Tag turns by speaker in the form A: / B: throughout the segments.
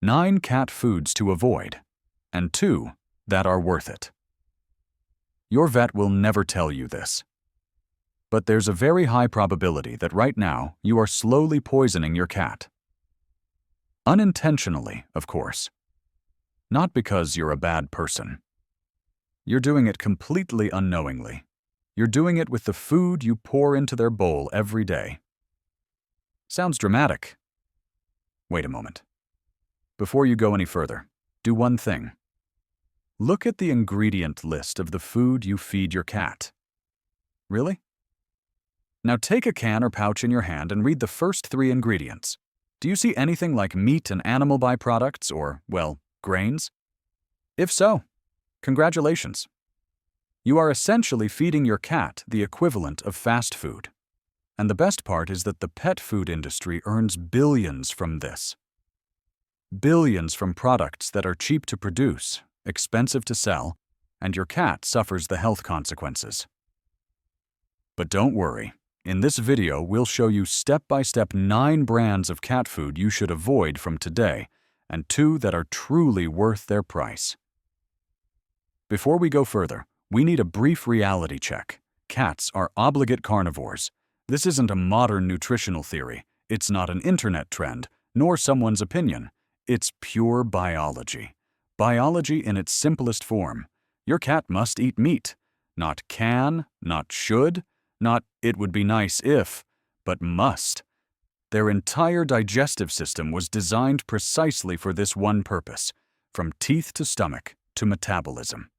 A: 9 cat foods to avoid, and 2 that are worth it. Your vet will never tell you this. But there's a very high probability that right now you are slowly poisoning your cat. Unintentionally, of course. Not because you're a bad person. You're doing it completely unknowingly. You're doing it with the food you pour into their bowl every day. Sounds dramatic. Wait a moment. Before you go any further, do one thing. Look at the ingredient list of the food you feed your cat. Really? Now take a can or pouch in your hand and read the first 3 ingredients. Do you see anything like meat and animal byproducts or, well, grains? If so, congratulations. You are essentially feeding your cat the equivalent of fast food. And the best part is that the pet food industry earns billions from this. Billions from products that are cheap to produce, expensive to sell, and your cat suffers the health consequences. But don't worry. In this video, we'll show you step-by-step 9 brands of cat food you should avoid from today, and 2 that are truly worth their price. Before we go further, we need a brief reality check. Cats are obligate carnivores. This isn't a modern nutritional theory. It's not an internet trend, nor someone's opinion. It's pure biology. Biology in its simplest form. Your cat must eat meat. Not can, not should, not it would be nice if, but must. Their entire digestive system was designed precisely for this one purpose, from teeth to stomach to metabolism.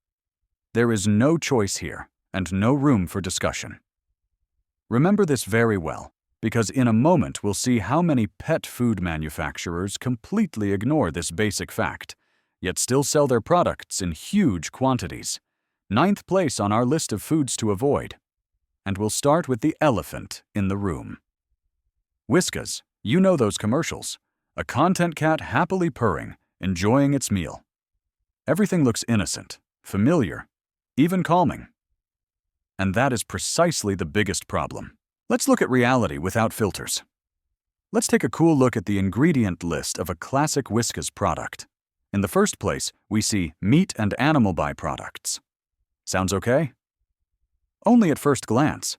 A: There is no choice here, and no room for discussion. Remember this very well, because in a moment we'll see how many pet food manufacturers completely ignore this basic fact, yet still sell their products in huge quantities. 9th place on our list of foods to avoid. And we'll start with the elephant in the room. Whiskas, you know those commercials. A content cat happily purring, enjoying its meal. Everything looks innocent, familiar, even calming. And that is precisely the biggest problem. Let's look at reality without filters. Let's take a cool look at the ingredient list of a classic Whiskas product. In the first place, we see meat and animal byproducts. Sounds okay? Only at first glance.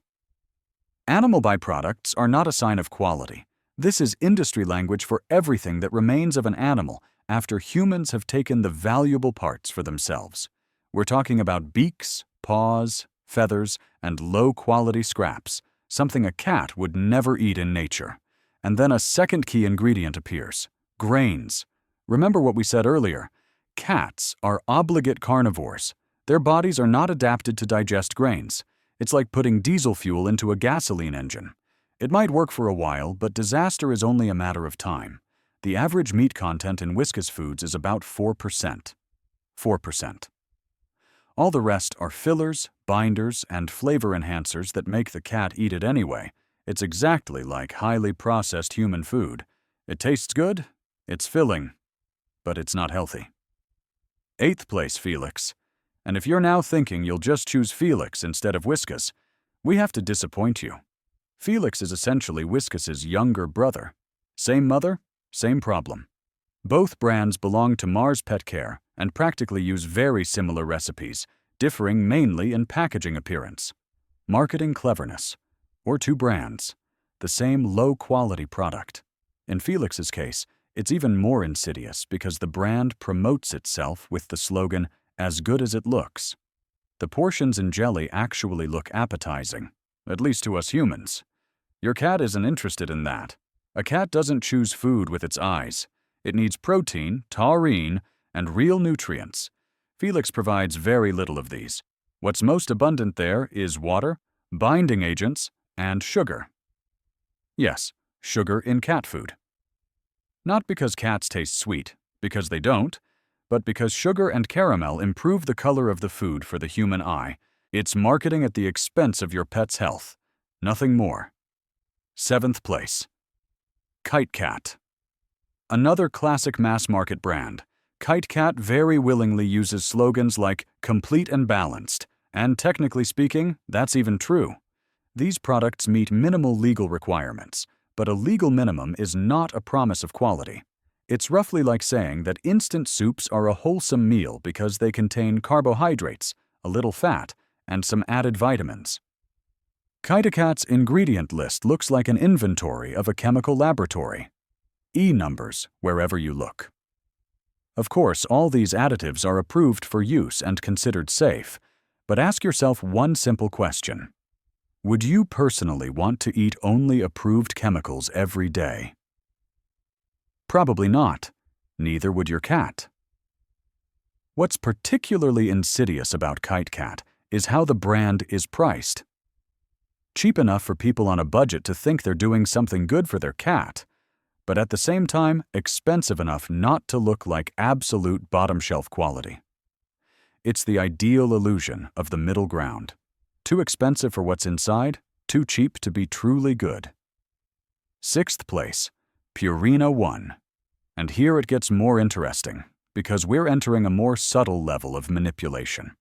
A: Animal byproducts are not a sign of quality. This is industry language for everything that remains of an animal after humans have taken the valuable parts for themselves. We're talking about beaks, paws, feathers, and low-quality scraps, something a cat would never eat in nature. And then a second key ingredient appears: grains. Remember what we said earlier. Cats are obligate carnivores. Their bodies are not adapted to digest grains. It's like putting diesel fuel into a gasoline engine. It might work for a while, but disaster is only a matter of time. The average meat content in Whiskas foods is about 4%. 4%. All the rest are fillers, binders, and flavor enhancers that make the cat eat it anyway. It's exactly like highly processed human food. It tastes good, it's filling, but it's not healthy. 8th place, Felix. And if you're now thinking you'll just choose Felix instead of Whiskas, we have to disappoint you. Felix is essentially Whiskas' younger brother. Same mother, same problem. Both brands belong to Mars Pet Care and practically use very similar recipes, differing mainly in packaging appearance, marketing cleverness, or 2 brands, the same low-quality product. In Felix's case, it's even more insidious because the brand promotes itself with the slogan, "As good as it looks." The portions in jelly actually look appetizing, at least to us humans. Your cat isn't interested in that. A cat doesn't choose food with its eyes. It needs protein, taurine, and real nutrients. Felix provides very little of these. What's most abundant there is water, binding agents, and sugar. Yes, sugar in cat food. Not because cats taste sweet, because they don't, but because sugar and caramel improve the color of the food for the human eye. It's marketing at the expense of your pet's health. Nothing more. 7th place. Kite Cat. Another classic mass-market brand. Kite Cat very willingly uses slogans like "complete and balanced," and technically speaking, that's even true. These products meet minimal legal requirements, but a legal minimum is not a promise of quality. It's roughly like saying that instant soups are a wholesome meal because they contain carbohydrates, a little fat, and some added vitamins. KitKat's ingredient list looks like an inventory of a chemical laboratory. E numbers wherever you look. Of course, all these additives are approved for use and considered safe, but ask yourself one simple question. Would you personally want to eat only approved chemicals every day? Probably not. Neither would your cat. What's particularly insidious about KitKat is how the brand is priced. Cheap enough for people on a budget to think they're doing something good for their cat, but at the same time expensive enough not to look like absolute bottom-shelf quality. It's the ideal illusion of the middle ground. Too expensive for what's inside, too cheap to be truly good. 6th place, Purina 1. And here it gets more interesting, because we're entering a more subtle level of manipulation.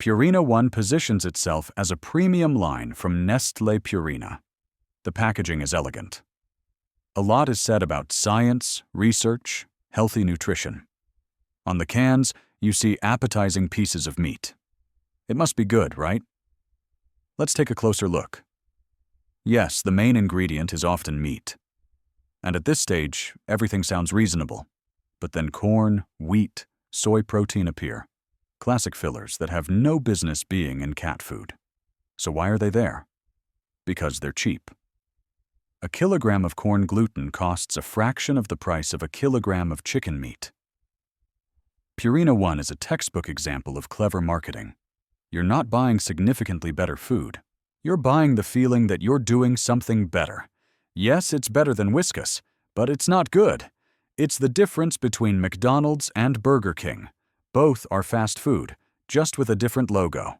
A: Purina 1 positions itself as a premium line from Nestlé Purina. The packaging is elegant. A lot is said about science, research, healthy nutrition. On the cans, you see appetizing pieces of meat. It must be good, right? Let's take a closer look. Yes, the main ingredient is often meat. And at this stage, everything sounds reasonable. But then corn, wheat, soy protein appear. Classic fillers that have no business being in cat food. So why are they there? Because they're cheap. A kilogram of corn gluten costs a fraction of the price of a kilogram of chicken meat. Purina 1 is a textbook example of clever marketing. You're not buying significantly better food. You're buying the feeling that you're doing something better. Yes, it's better than Whiskas, but it's not good. It's the difference between McDonald's and Burger King. Both are fast food, just with a different logo.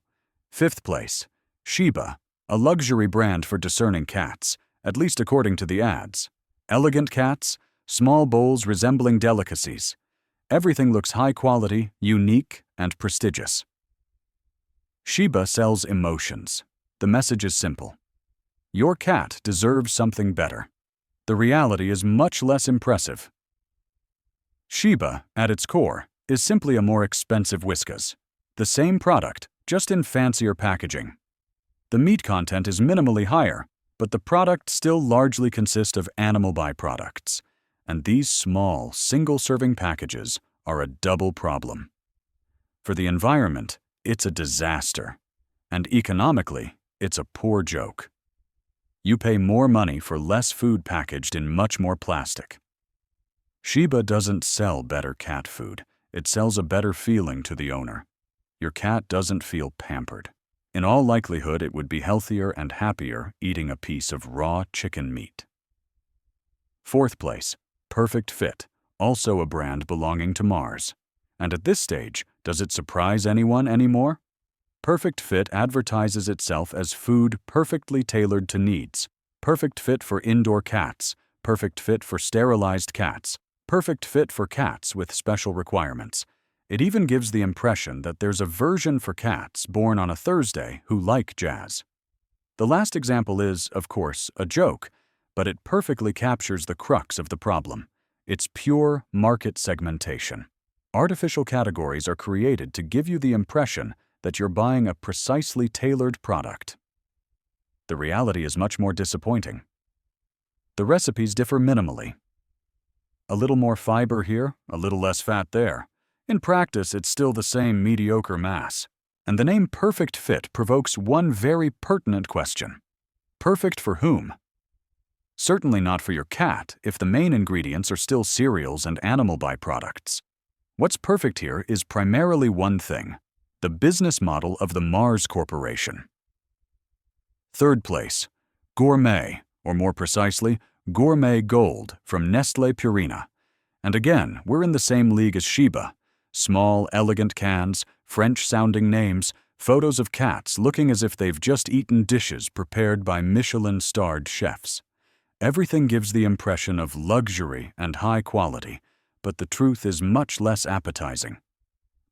A: 5th place, Shiba, a luxury brand for discerning cats, at least according to the ads. Elegant cats, small bowls resembling delicacies. Everything looks high quality, unique, and prestigious. Shiba sells emotions. The message is simple. Your cat deserves something better. The reality is much less impressive. Shiba, at its core, is simply a more expensive Whiskas. The same product, just in fancier packaging. The meat content is minimally higher, but the product still largely consists of animal byproducts. And these small, single-serving packages are a double problem. For the environment, it's a disaster. And economically, it's a poor joke. You pay more money for less food packaged in much more plastic. Shiba doesn't sell better cat food. It sells a better feeling to the owner. Your cat doesn't feel pampered. In all likelihood, it would be healthier and happier eating a piece of raw chicken meat. 4th place, Perfect Fit, also a brand belonging to Mars. And at this stage, does it surprise anyone anymore? Perfect Fit advertises itself as food perfectly tailored to needs. Perfect Fit for indoor cats. Perfect Fit for sterilized cats. Perfect Fit for cats with special requirements. It even gives the impression that there's a version for cats born on a Thursday who like jazz. The last example is, of course, a joke, but it perfectly captures the crux of the problem. It's pure market segmentation. Artificial categories are created to give you the impression that you're buying a precisely tailored product. The reality is much more disappointing. The recipes differ minimally. A little more fiber here, a little less fat there. In practice, it's still the same mediocre mass. And the name Perfect Fit provokes one very pertinent question. Perfect for whom? Certainly not for your cat if the main ingredients are still cereals and animal byproducts. What's perfect here is primarily one thing: the business model of the Mars Corporation. 3rd place, Gourmet, or more precisely, Gourmet Gold from Nestlé Purina. And again, we're in the same league as Shiba. Small, elegant cans, French-sounding names, photos of cats looking as if they've just eaten dishes prepared by Michelin-starred chefs. Everything gives the impression of luxury and high quality, but the truth is much less appetizing.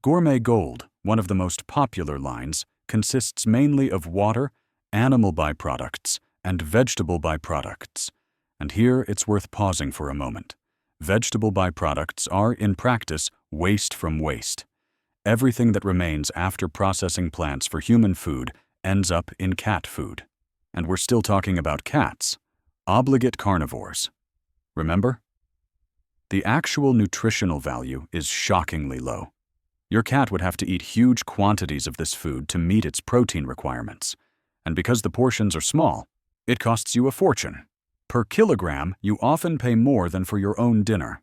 A: Gourmet Gold, one of the most popular lines, consists mainly of water, animal byproducts, and vegetable byproducts. And here it's worth pausing for a moment. Vegetable byproducts are, in practice, waste from waste. Everything that remains after processing plants for human food ends up in cat food. And we're still talking about cats, obligate carnivores. Remember? The actual nutritional value is shockingly low. Your cat would have to eat huge quantities of this food to meet its protein requirements. And because the portions are small, it costs you a fortune. Per kilogram, you often pay more than for your own dinner.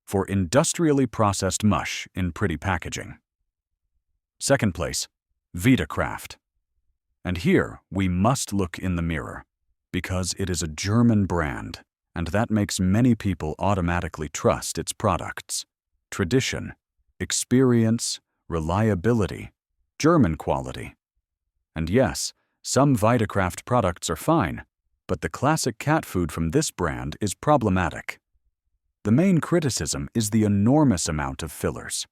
A: For industrially processed mush in pretty packaging. Second place, Vitacraft. And here, we must look in the mirror, because it is a German brand, and that makes many people automatically trust its products. Tradition, experience, reliability, German quality. And yes, some Vitacraft products are fine, but the classic cat food from this brand is problematic. The main criticism is the enormous amount of fillers.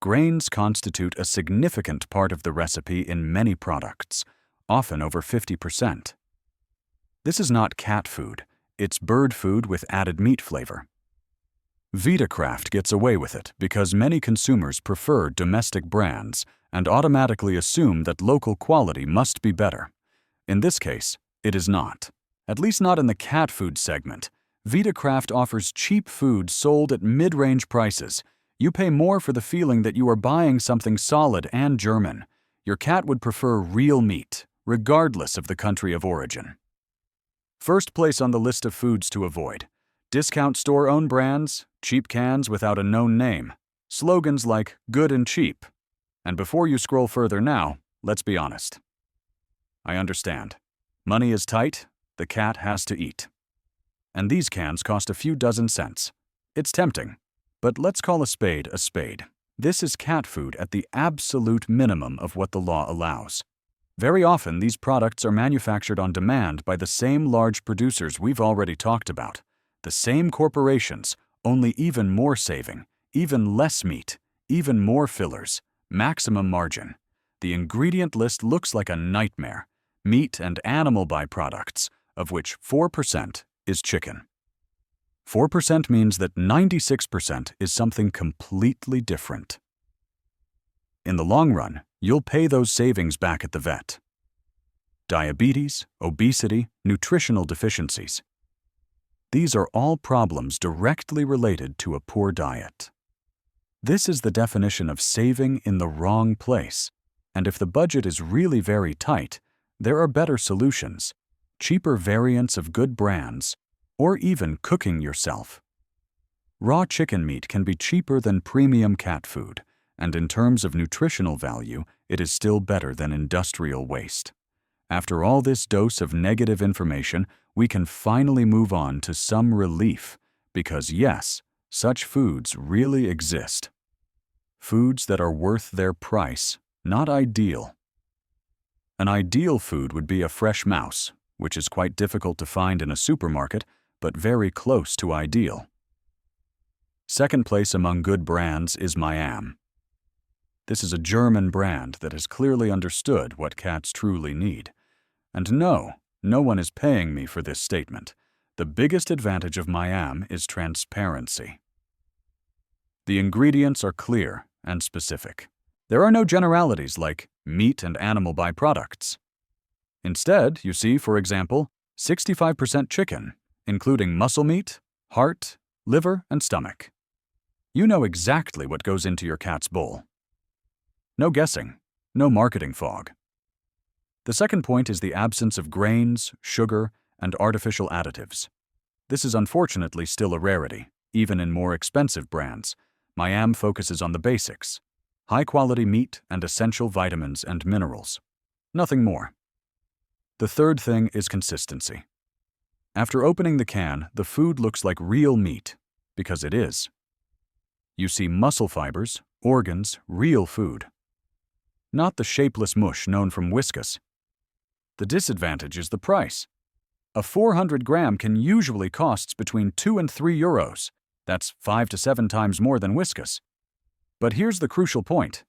A: Grains constitute a significant part of the recipe in many products, often over 50%. This is not cat food, it's bird food with added meat flavor. Vitacraft gets away with it because many consumers prefer domestic brands and automatically assume that local quality must be better. In this case, it is not. At least not in the cat food segment. Vitacraft offers cheap food sold at mid-range prices. You pay more for the feeling that you are buying something solid and German. Your cat would prefer real meat, regardless of the country of origin. First place on the list of foods to avoid. Discount store-owned brands, cheap cans without a known name, slogans like good and cheap. And before you scroll further now, let's be honest. I understand. Money is tight, the cat has to eat. And these cans cost a few dozen cents. It's tempting, but let's call a spade a spade. This is cat food at the absolute minimum of what the law allows. Very often, these products are manufactured on demand by the same large producers we've already talked about. The same corporations, only even more saving, even less meat, even more fillers, maximum margin. The ingredient list looks like a nightmare. Meat and animal byproducts, of which 4% is chicken. 4% means that 96% is something completely different. In the long run, you'll pay those savings back at the vet. Diabetes, obesity, nutritional deficiencies. These are all problems directly related to a poor diet. This is the definition of saving in the wrong place. And if the budget is really very tight, there are better solutions, cheaper variants of good brands, or even cooking yourself. Raw chicken meat can be cheaper than premium cat food, and in terms of nutritional value, it is still better than industrial waste. After all this dose of negative information, we can finally move on to some relief, because yes, such foods really exist. Foods that are worth their price, not ideal. An ideal food would be a fresh mouse, which is quite difficult to find in a supermarket, but very close to ideal. Second place among good brands is Miam. This is a German brand that has clearly understood what cats truly need. And no one is paying me for this statement. The biggest advantage of Miam is transparency. The ingredients are clear and specific. There are no generalities like meat and animal byproducts. Instead, you see, for example, 65% chicken, including muscle meat, heart, liver, and stomach. You know exactly what goes into your cat's bowl. No guessing, no marketing fog. The second point is the absence of grains, sugar, and artificial additives. This is unfortunately still a rarity, even in more expensive brands. Miam focuses on the basics: high-quality meat and essential vitamins and minerals. Nothing more. The third thing is consistency. After opening the can, the food looks like real meat, because it is. You see muscle fibers, organs, real food. Not the shapeless mush known from Whiskas. The disadvantage is the price. A 400 gram can usually cost between 2 and 3 euros. That's 5 to 7 times more than Whiskas. But here's the crucial point.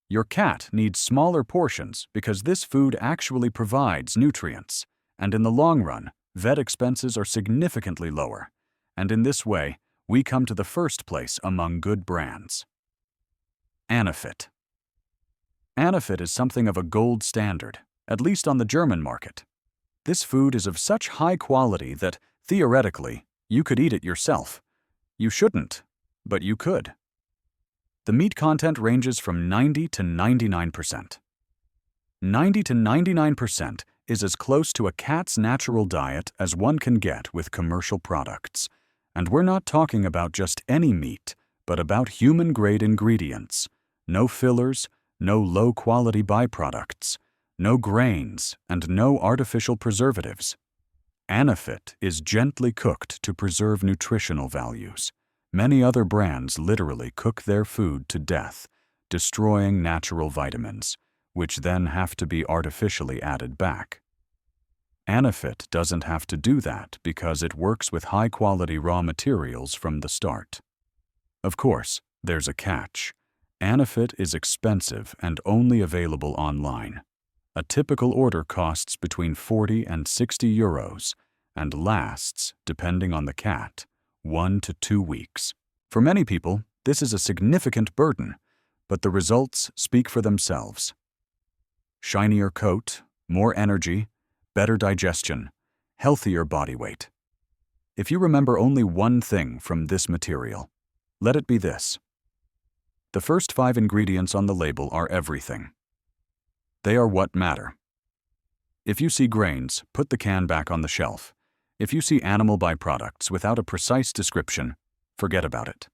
A: Your cat needs smaller portions because this food actually provides nutrients, and in the long run, vet expenses are significantly lower. And in this way, we come to the first place among good brands. Anafit. Anafit is something of a gold standard, at least on the German market. This food is of such high quality that, theoretically, you could eat it yourself. You shouldn't, but you could. The meat content ranges from 90 to 99%. 90 to 99% is as close to a cat's natural diet as one can get with commercial products. And we're not talking about just any meat, but about human-grade ingredients. No fillers, no low-quality byproducts, no grains, and no artificial preservatives. Anafit is gently cooked to preserve nutritional values. Many other brands literally cook their food to death, destroying natural vitamins, which then have to be artificially added back. Anafit doesn't have to do that because it works with high-quality raw materials from the start. Of course, there's a catch. Anafit is expensive and only available online. A typical order costs between 40 and 60 euros and lasts, depending on the cat, 1 to 2 weeks. For many people, this is a significant burden, but the results speak for themselves. Shinier coat, more energy, better digestion, healthier body weight. If you remember only one thing from this material, let it be this. The first 5 ingredients on the label are everything. They are what matter. If you see grains, put the can back on the shelf. If you see animal byproducts without a precise description, forget about it.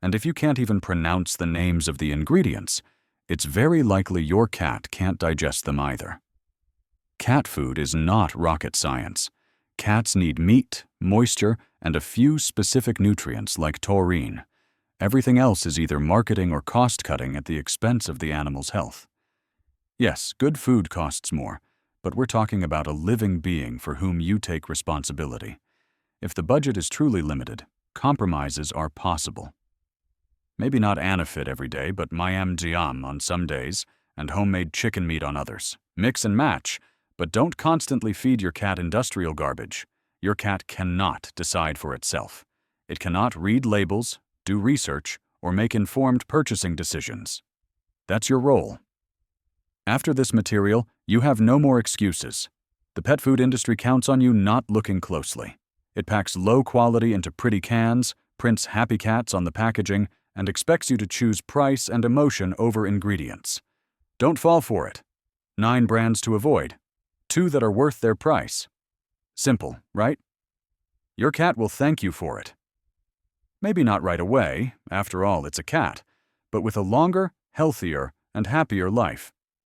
A: And if you can't even pronounce the names of the ingredients, it's very likely your cat can't digest them either. Cat food is not rocket science. Cats need meat, moisture, and a few specific nutrients like taurine. Everything else is either marketing or cost-cutting at the expense of the animal's health. Yes, good food costs more, but we're talking about a living being for whom you take responsibility. If the budget is truly limited, compromises are possible. Maybe not Anafit every day, but Mayam Jiam on some days, and homemade chicken meat on others. Mix and match, but don't constantly feed your cat industrial garbage. Your cat cannot decide for itself. It cannot read labels, do research, or make informed purchasing decisions. That's your role. After this material, you have no more excuses. The pet food industry counts on you not looking closely. It packs low quality into pretty cans, prints happy cats on the packaging, and expects you to choose price and emotion over ingredients. Don't fall for it. 9 brands to avoid. 2 that are worth their price. Simple, right? Your cat will thank you for it. Maybe not right away, after all, it's a cat, but with a longer, healthier, and happier life.